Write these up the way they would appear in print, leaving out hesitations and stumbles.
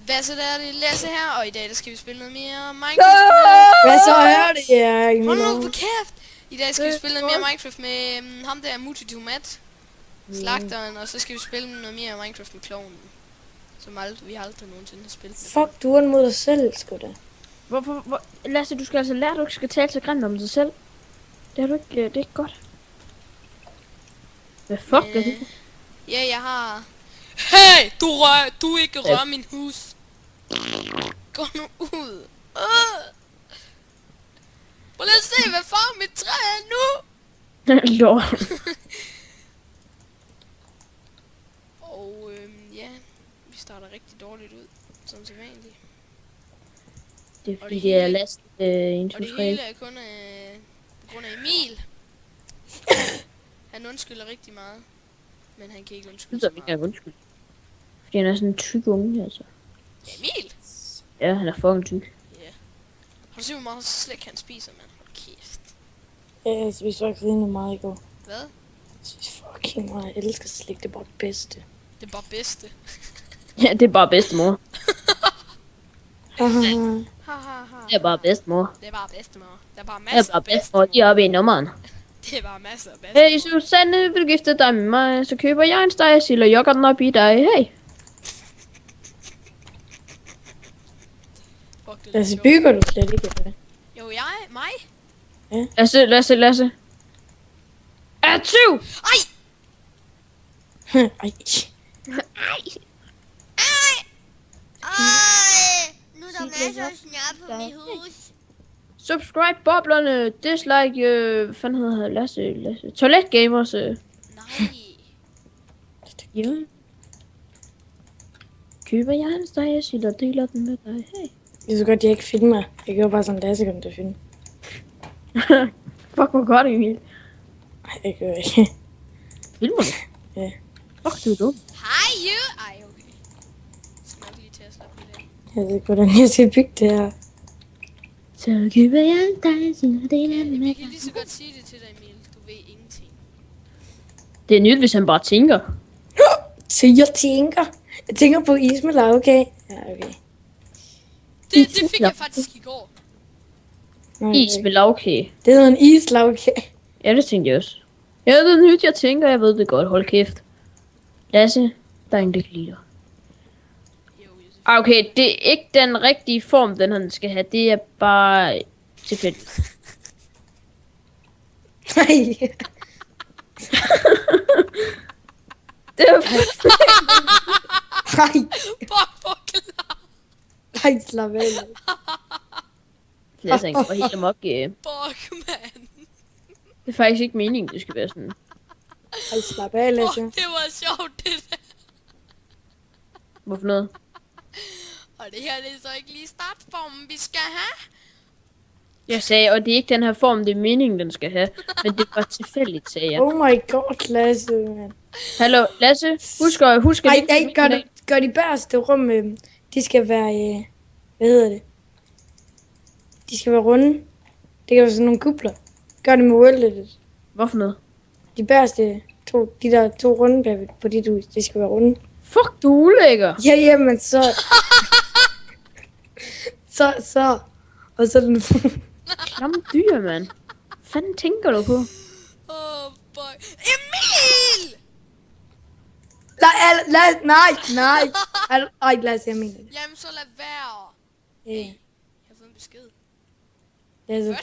Hvad så der, det er Lasse her, og i dag der skal vi spille noget mere Minecraft med... Hvad så er det, ja? Hold nu på kæft! I dag skal vi spille noget mere Minecraft med ham der, Multitomat, slagteren, og så skal vi spille noget mere Minecraft med kloven, som vi aldrig nogensinde har spillet. Fuck, du er mod dig selv, sgu da. Hvorfor? Lasse, du skal altså lære, at du ikke skal tale så grimt om dig selv. Det er du ikke, det er ikke godt. Hvad fuck er det? Ja, jeg har... Hey! Du ikke rør min hus! Gå nu ud! Prøv lige at se, hvad farve mit træ er nu! Lord. Og ja, vi starter rigtig dårligt ud, som sædvanligt. Det er fordi, det er Lasse 1, 2, Og det 3. hele er kun på grund af Emil. Han undskylder rigtig meget, men han kan ikke undskylde så meget. Undskyld. Fordi han er sådan en tyk unge, altså. Emil? Ja, han er fucking tyk. Ja. Har du set, hvor meget slik han spiser, mand? Hold kæft. Jeg spiser faktisk rimelig meget i går. Hvad? Jeg spiser fucking meget. Jeg elsker slik, det er bare det bedste. Det er bare bedste. Ja, det er bare bedstemor. Ha, Det er bare bedstemor. Det er bare bedstemor. Der er bare Det er masser bare af bedstemor, de er oppe i nummeren. Det er bare masser af bedstemor. Hey Susanne, vil du gifte dig med mig? Så køber jeg en steg og yoghurten op i dig. Hey. Fuck, det er Altså, lidt bygger du slet ikke det? Jo, mig? Lasse. Atju! Ej! Ej. Ej! Nu er der masser af snap på mit hus. Subscribe boblerne, dislike, hvad fanden hedder Lasse. Toiletgamers. Nej. Ja. Køber jeg en steg og deler den med dig. Hey. Jeg så godt, jeg ikke filmer. Jeg gør bare sådan, Lasse kom til at filme. Fuck, hvor godt, Emil. Nej, jeg gør ikke. Filmer du? Ja. Fuck, du er dum. Hej, you! Ej, okay. Jeg skal nok lige til at slappe lidt af. Jeg ved hvordan jeg skal bygge det her. Så køber jeg en steg og deler den med Jeg dig. kan lige så godt sige det til dig, Emil. Du ved ingenting. Det er nyt, hvis han bare tænker. Så jeg tænker. Jeg tænker på is med lavkage. Ja, okay. Det fik jeg faktisk i går. Okay. Is med lavkage. Det hedder en islavkage. Ja, det tænkte jeg også. Ja, det er nyt, jeg tænker. Jeg ved det godt. Hold kæft. Lasse, der er ingen, der kan lide dig. Jo, Okay, det er ikke den rigtige form, den skal have. Det er bare tilfældigt. Nej. Det er Nej. Bok, Nej, slap af. Lasse, han går helt amok. mand. Det er faktisk ikke meningen, det skal være sådan. Ej, slap af, Lasse. Det var sjovt, det der. Hvorfor noget? Og det her det er så ikke lige startformen, vi skal have. Jeg sagde, og det er ikke den her form, det er meningen, den skal have. Men det var tilfældigt, sagde jeg. Oh my god, Lasse, man. Hallo, Lasse, husk at Ej, gør de bagerste rum, de skal være, hvad hedder det? De skal være runde. Det kan være sådan nogle kupler. Gør det med worldlet. Hvorfor noget? De bagerste de der to runde på dit hus, de skal være runde. Fuck, du er ulækker. Ja, jamen så. så. Og så den. Klamme dyr, mand. Hvad fanden tænker du på? Oh boy. Emil! Nej. Ej, Lasse, jeg mener det. Jamen så lad være. Ja. Jeg har fået en besked. Lasse,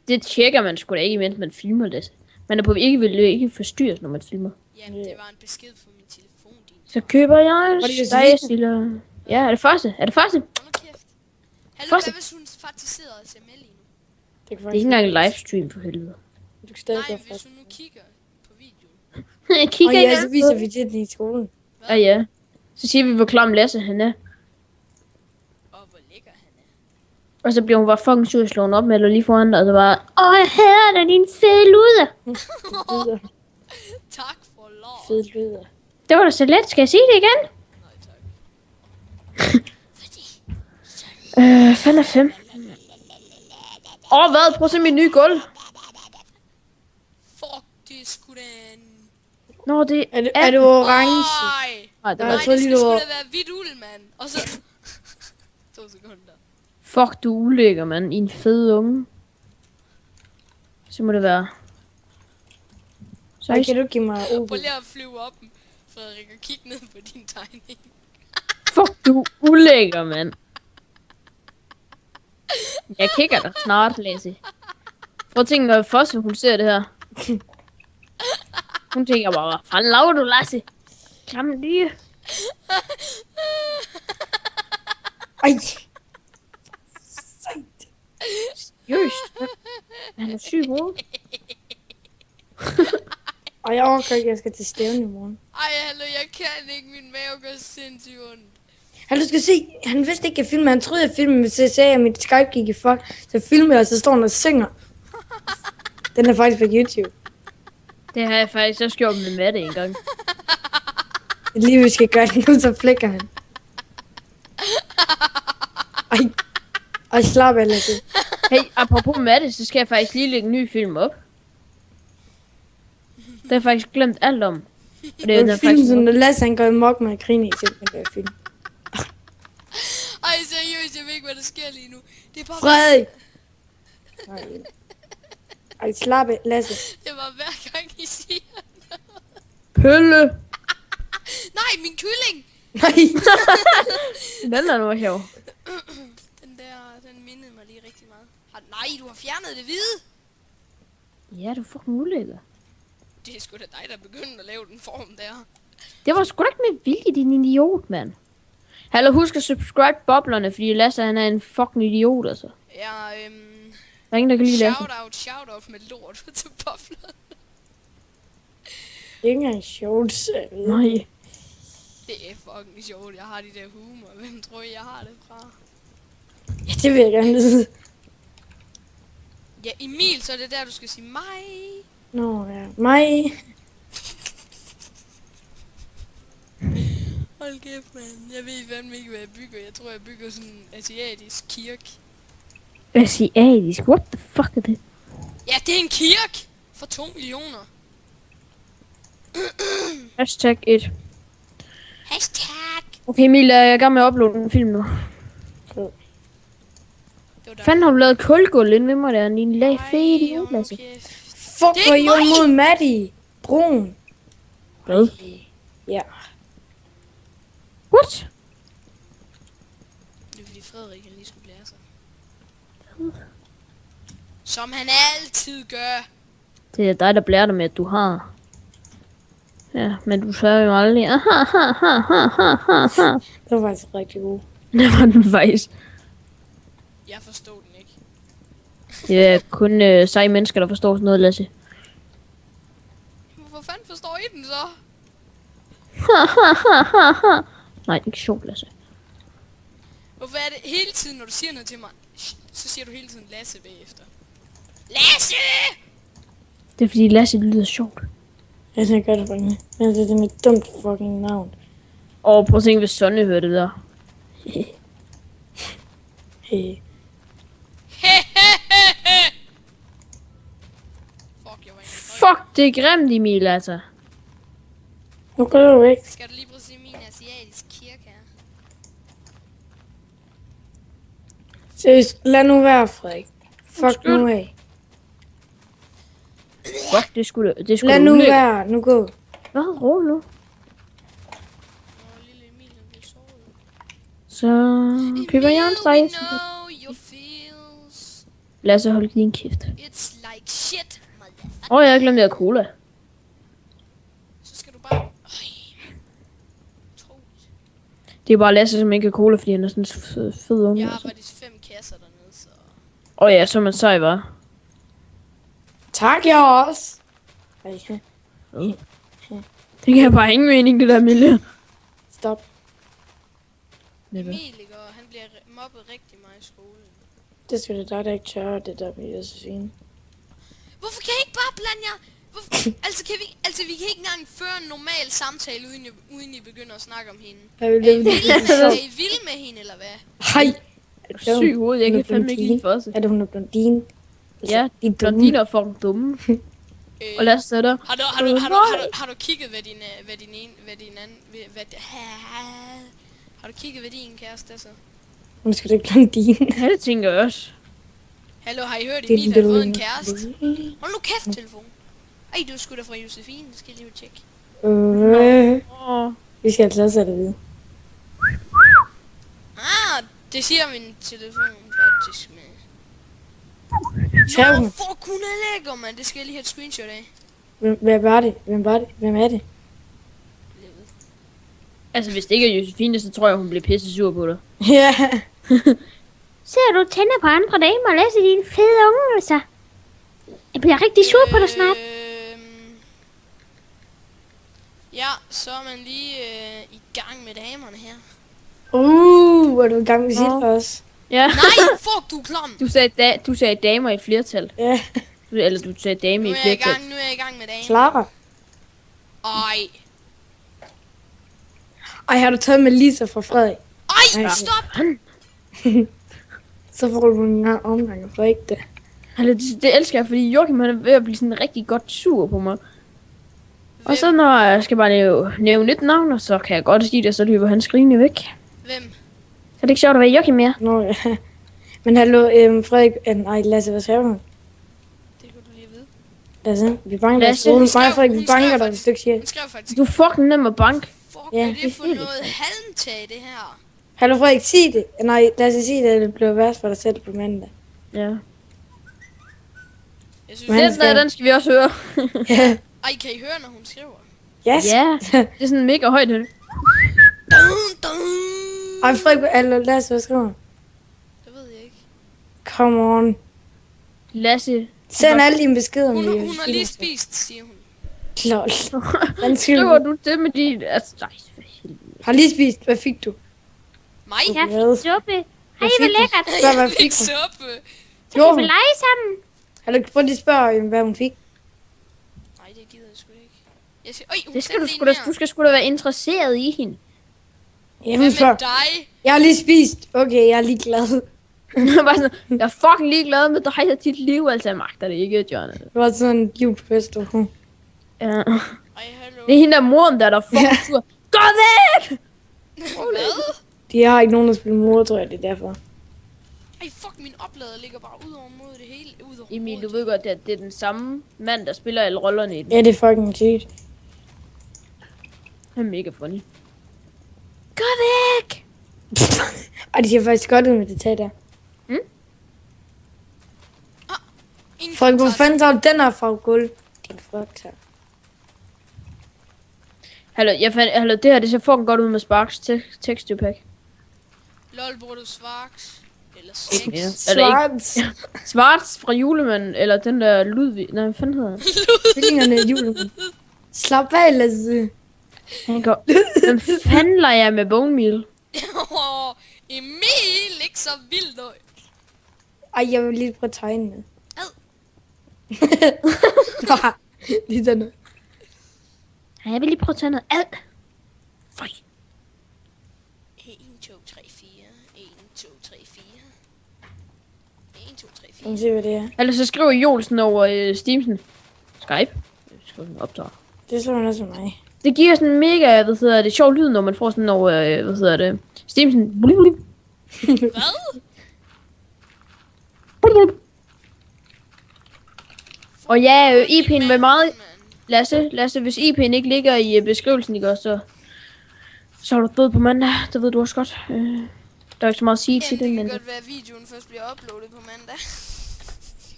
Det tjekker man sgu da ikke, imens man filmer det. Man er på ikke forstyrres, når man filmer. Jamen det var en besked på min telefon, din. Så køber jeg Var det en stejsiller. Ja, er det første? Hold nu kæft. Hallo, Første. hvad hvis hun faktisk sidder og ser med lige nu? Det Det er ikke engang en livestream for helvede. Du kan stadig Nej, gøre hvis fast. hun nu kigger på videoen. Jeg kigger Og ikke ja, så viser vi til den i skolen. Ja, ja. Så siger vi, hvor klam Lasse han er. Og hvor lækker han er. Og så bliver hun bare fucking sur slået op med eller lige foran dig, og så bare, jeg hader dig, din fede luder. Lyder. Tak for lov. Fed lyder. Det var da så let, skal jeg sige det igen? Nej, tak. Fanden er 5. Hvad? Prøv at se mit nye gulv. Fuck, det er sgu da en Nå, det Er det orange? Oj! Nej, det Nej, var... jeg Nej, troede det lige, skal det sgu var- da være hvidt uld, mand. Og så... 2 sekunder. Fuck, du er ulækker, mand. I en fed unge. Så må det være... Så kan du give mig Prøv Opel? lige at flyve op, Frederik, og kigge ned på din tegning. Fuck, du er ulækker, mand. Jeg kigger dig snart, Lasse. Prøv at tænke, når Fosse, hun ser det her. Hun tænker bare, hvad fanden laver du, Lasse? Klam lige. Ej! Sejt. Seriøst. Han er syg i hovedet. Og jeg overgår ikke, jeg skal til stævne i morgen. Ej, hallo, jeg kan ikke. Min mave gør sindssygt ondt. Han, du skal se, han vidste ikke, at jeg filmede. Han troede, jeg filmede, men så sagde jeg, at mit Skype gik i fuck. Så filmede jeg, og så står han og synger. Den er faktisk på YouTube. Det har jeg faktisk også gjort med Mette en gang. Lige vi skal gøre det nu, så flækker han. Ej. Ej, slap af lidt. Hey, apropos Mette, så skal jeg faktisk lige lægge en ny film op. Det har jeg faktisk glemt alt om. Og det er Det jo er film, som Lasse han går mok med at grine i simpelthen der film. Ej, seriøst, jeg ved ikke, hvad der sker lige nu. Det er bare... Frederik! Ej, slap af, Lasse. Det var hver gang, I siger... Pølle! Nej, min kylling! Nej. Den er nu sjov. Den mindede mig lige rigtig meget. Nej, du har fjernet det hvide! Ja, du er fucking ulækker. Det er sgu da dig, der begyndte at lave den form der. Det var sgu da ikke med vilje, din idiot, mand. Hallo, husk at subscribe boblerne, fordi Lasse han er en fucking idiot, altså. Ja, Der er ingen, der kan lide Lasse. shout out med lort til bobler. Det er ikke engang sjovt, så jeg ved. Nej. Det er fucking sjovt, jeg har de der humor. Hvem tror I, jeg har det fra? Ja, det vil jeg gerne vide. Ja, Emil, så er det der, du skal sige mig. Nå, ja. Mig. Hold kæft, mand. Jeg ved fandme ikke, hvad jeg bygger. Jeg tror, jeg bygger sådan en asiatisk kirke. Asiatisk? What the fuck er det? Ja, det er en kirke! For 2 millioner. Hashtag 1. Hashtag! Okay, Emil, jeg er i gang med at uploade en film nu. Det var der. Fanden har du lavet kulgulv inde ved mig der? Din lag Ej, fede idiot, hold nu Lasse. kæft. Fuck, Det er hvor ikke er mig! mod Maddie. Brun. Hvad? Ja. What? Det er fordi Frederik han lige skulle lære sig. Som han altid gør. Det er dig, der blærer dig med, at du har. Ja, men du svarer jo aldrig. Det var faktisk rigtig god. Det var den faktisk. Jeg forstod den ikke. Det er kun seje mennesker, der forstår sådan noget, Lasse. Hvor fanden forstår I den så? Nej, ikke sjovt, Lasse. Hvorfor er det hele tiden, når du siger noget til mig, så siger du hele tiden Lasse bagefter? Lasse! Det er fordi Lasse lyder sjovt. Jeg tænker godt, det men det er mit dumt fucking navn. Og prøv at tænke, hvis Sonne hørte det der. Hey. Fuck, jeg var inde. Fuck, det er grimt, Emil, altså. Nu går du væk. Skal du lige prøve at se min asiatiske kirke her? Seriøst, lad nu være, Frederik. Fuck Undskyld. nu af. Fuck, det skulle Lad nu ulækkert. være. Nu gå. Hvad? Ro nu. Nå, lille Emil, han bliver såret. Så køber jeg en Emil, steg. we know your feels. Lasse, hold din kæft. It's like shit, motherfucker. Åh, jeg glemte at cola. Så skal du bare... Utroligt. Det er bare Lasse, som ikke har cola, fordi han er sådan en fed unge. Jeg har Altså. faktisk 5 kasser dernede, så... Åh ja, så er man sej, var. Tak, jeg også. Ej, Det kan bare ingen mening, det der miljø. stop. Emil, ikke? Og han bliver mobbet rigtig meget i skolen. Det skal det dig, der ikke tør, det der bliver så fint. Hvorfor kan I ikke bare blande jer? Altså, vi kan ikke engang føre en normal samtale, uden I begynder at snakke om hende. Jeg vil det, Er I vilde med hende, eller hvad? Hej. Syg hoved, jeg kan fandme ikke lide for os. Er det hun er blondine? Ja, de er dumme. blondiner er fucking dumme. Og lad os sætte der. Har du kigget, har du kigget, hvad din kæreste er så? Hun skal da ikke blande din. Ja, det tænker jeg også. Hallo, har I hørt, Emil har fået en kæreste? Hold nu kæft, telefon. Ej, du er sgu da fra Josefine, det skal jeg lige tjekke. Vi skal altså også have det videre. Det siger min telefon faktisk med. Skrev hun? Fuck, hun er lækker, mand. Det skal jeg lige have et screenshot af. Hvem var det? Hvem er det? Altså, hvis det ikke er Josefine, så tror jeg, hun bliver pisse sur på dig. Ja. Ser du tænder på andre damer og læser dine fede unge, altså? Jeg bliver rigtig sur på dig snart. Ja, så er man lige i gang med damerne her. Er du i gang med sit også? Ja. Nej, fuck, du er klam. Du sagde damer i flertal. Ja. Eller du sagde dame i flertal. Nu er jeg i gang med damer. Clara. Ej, har du taget med Lisa fra Frederik? ej, stop. Så får du en omgang for ikke det. Altså, det elsker jeg, fordi Joachim han er ved at blive sådan rigtig godt sur på mig. Og så når jeg skal bare nævne et navn, og så kan jeg godt sige det, så løber han skrigende væk. Hvem? Så er det ikke sjovt at være Joachim mere. Nå ja. Men hallo, Frederik, nej Lasse, hvad sagde hun? Det kunne du lige vide. Lasse, vi banker dig i Lasse, skolen. hun skrev- Mig og Frederik, vi hun banker skrev dig, hvis du ikke siger. Hun skrev faktisk. Du er fucking nem at banke. Fuck, Ja, hvad er det det er for helt noget halmtag, det her? Hallo Frederik, sig det. Nej, Lasse, sig det, at det bliver værst for dig selv på mandag. Ja. Jeg synes, Men- Den skal vi også høre. Ja. ej, kan I høre, når hun skriver? Yes. Ja, det er sådan mega højt. Dun, dun. Ej, Frederik, hallo, Lasse, hvad skriver hun? Det ved jeg ikke. Come on. Lasse. Send alle dine beskeder. Hun med har lige Josefine. spist, siger hun. Lol. Skriver du det med din... Altså, nej, for helvede. Har lige spist. Hvad fik du? Mig? Jeg Hvad? fik suppe. Hej, Hvad hvor fik du? lækkert. Spørg, hvad Jeg fik fik hun? suppe. Så kan vi lege sammen. Hallo, prøv lige at spørge, hvad hun fik. Nej, det gider jeg sgu ikke. Jeg siger, hun Det skal du sendte sgu en da, mere. du skal sgu da være interesseret i hende. Ja, Hvad hun med spørger. dig? Jeg har lige spist. Okay, jeg er lige glad. Bare sådan, jeg er fucking ligeglad med dig og dit liv, altså jeg magter det ikke, John. Det var sådan en julefest, og hun. Ja. Ej, hallo. Det er hende der moren, der er fucking sur. Gå væk! Hvad? De har ikke nogen, der spiller mor, tror jeg, det er derfor. Ej, fuck, min oplader ligger bare ud over mod det hele. Ud over Emil, du hovedet. ved godt, at det er den samme mand, der spiller alle rollerne i den. Ja, det er fucking sygt. Han er mega funny. Gå væk! Og de ser faktisk godt ud med det tag der. Ingen Folk, hvor kommentar. fanden tager du den her farve guld? Din fuck her. Hallo, det her, det ser fucking godt ud med Sparks texture pack. Lol, bruger du Svarks? Eller Ja. sex? Eller ikke. Svarts. Svarts fra Julemanden, eller den der Ludvig. Nej, hvad fanden hedder han? Tvillingerne i julen. Slap af, Lasse. Han går. Hvem fanden leger jeg med bone meal? Emil, ikke så vildt. Ej, jeg vil lige prøve at tegne med. Ad. Lige sådan noget. Ja, jeg vil lige prøve at tage noget ad. Føj. 1, 2, 3, 4. 1, 2, 3, 4. 1, 2, 3, Lad 4. os se, hvad det er. Eller så skriver Jolsen over Steamsen. Skype. Jeg skriver den optager. Det slår han også med mig. Det giver sådan mega, det sjov lyd, når man får sådan over, Steamsen. Hvad? Og ja, IP'en Mand, vil meget... mand. Lasse, hvis IP'en ikke ligger i beskrivelsen, ikke også, så er du død på mandag. Det ved du også godt. Der er ikke så meget at sige til Jamen, det, det kan men... godt være, at videoen først bliver uploadet på mandag.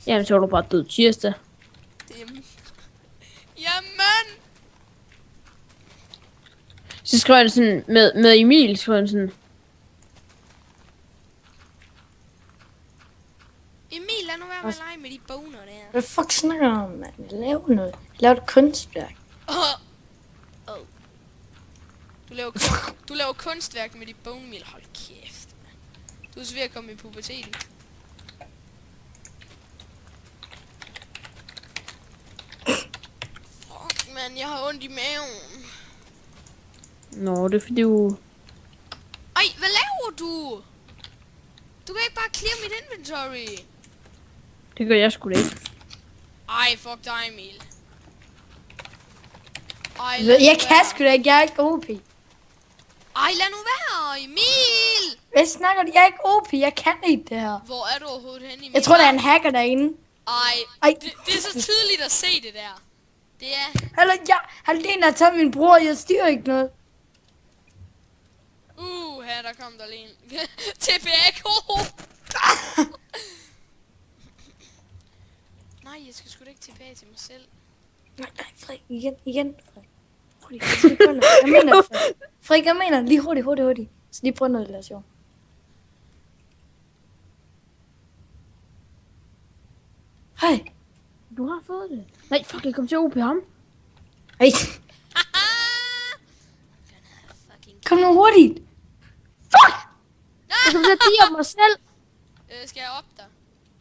Jamen, så er du bare død tirsdag. Jamen! Så skriver han sådan, med Emil, skriver han sådan... Emil, lad nu være med at lege med de boner der. Hvad fuck snakker du om, mand? Lav noget. Lav et kunstværk. Du laver kunstværk med de bone meal. Hold kæft, man. Du er så ved at komme i puberteten. Fuck, man, jeg har ondt i maven. Nå, det er fordi du... Ej, hvad laver du? Du kan ikke bare clear mit inventory. Det gør jeg sgu da ikke. Ej, fuck dig, Emil. Ej, lad Jeg nu kan være. sgu da ikke, jeg er ikke OP. Ej, lad nu være, Emil! Hvad snakker du? Jeg er ikke OP, jeg kan ikke det her. Hvor er du overhovedet henne, Emil? Jeg tror, der er en hacker derinde. Ej, Ej. det er så tydeligt at se det der. Det er... Halvdelen har taget min bror, jeg styrer ikke noget. Her der kom der lige en. TPAK! Nej, jeg skal sgu da ikke tilbage til mig selv. Nej, Frederik, igen, Frederik. Hurtigt, lige prøv noget. Jeg mener, Frederik, jeg mener, lige hurtigt. Så lige prøv noget relation. Hej. Du har fået det. Nej, fuck, jeg kom til at OP ham. Hej. Kom nu hurtigt. Fuck! Jeg kom til at dige op mig selv. Skal jeg op der?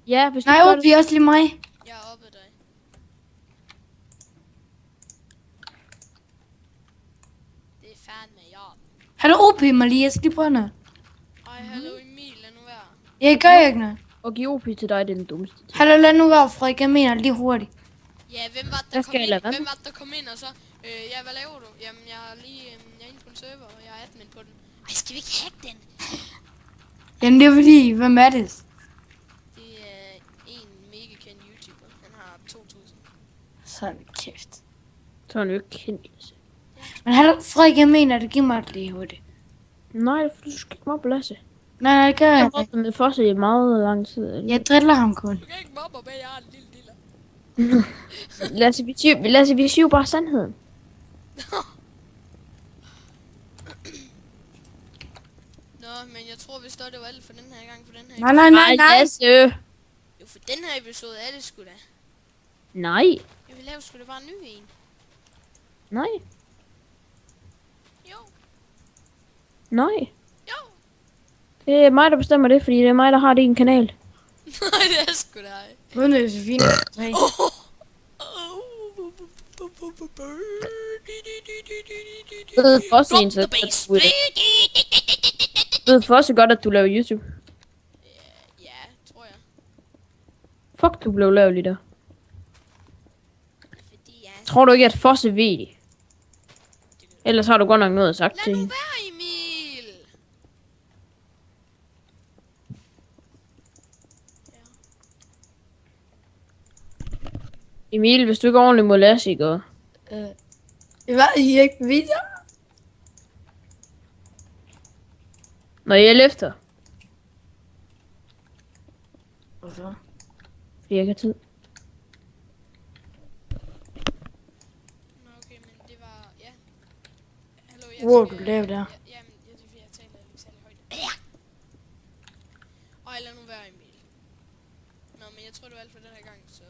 Ja, hvis du Nej, gør OP er også lige mig. Jeg er oppe dig. Det er fandme job. Hallo OP, Malie, jeg skal lige prøve noget. Ej, hallo Emil, lad nu være. Jeg gør ikke noget. Og give OP til dig, det er den dummeste ting. Hallo, lad nu være, Frederik, jeg mener lige hurtigt. Ja, hvem var det, Hvad der skal kom jeg ind? lade være Hvem med? var det, der kom ind og så? Ja, hvad laver du? Jamen, jeg er lige jeg er inde på en server, og jeg er admin på den. Ej, skal vi ikke hacke den? Jamen, det er fordi, hvem er det? Det er en mega kendt YouTuber. Han har 2000. Sådan kæft. Så er han jo ikke kendt. Men hallo, Frederik, jeg mener, det giver mig det lige hurtigt. Nej, du skal ikke mobbe Lasse. Nej, det gør Jeg jeg har ikke. mobbet med Fosse i meget lang tid. Jeg driller ham kun. Du kan ikke mobbe mig, jeg er en lille diller. Lasse, vi siger jo bare sandheden. Nå, men jeg tror, vi står det var alt for den her gang, for den her Nej. Lasse. Jo, for den her episode er det sgu da. Nej. Jeg vil lave sgu da bare en ny en. Nej. Jo, Nej. jo. Det er mig, der bestemmer det, fordi det er mig, der har det i en kanal. Nej, det er sgu da ej. Uden det er så fint. Nej. Ved Fosse en, Drop the så bass. ved Fosse godt, at du laver YouTube. Ja, tror jeg. Fuck, du blev lavlig der. Fordi jeg... Tror du ikke, at Fosse ved det? Ellers har du godt nok noget sagt Lad til nu hende. være, Emil. Emil, hvis du ikke er ordentlig mod Lasse, ikke? Hvad? I er ikke videre? Når jeg er efter, Hvorfor? fordi jeg ikke har tid. Nå, okay, men det var... Ja. Hallo, jeg Hvor skal- du lavede der? Jamen, det er fordi, jeg taler lidt særlig højt. Ja. Ej, lad nu være, Emil. Nå, men jeg tror, det var alt for den her gang, så...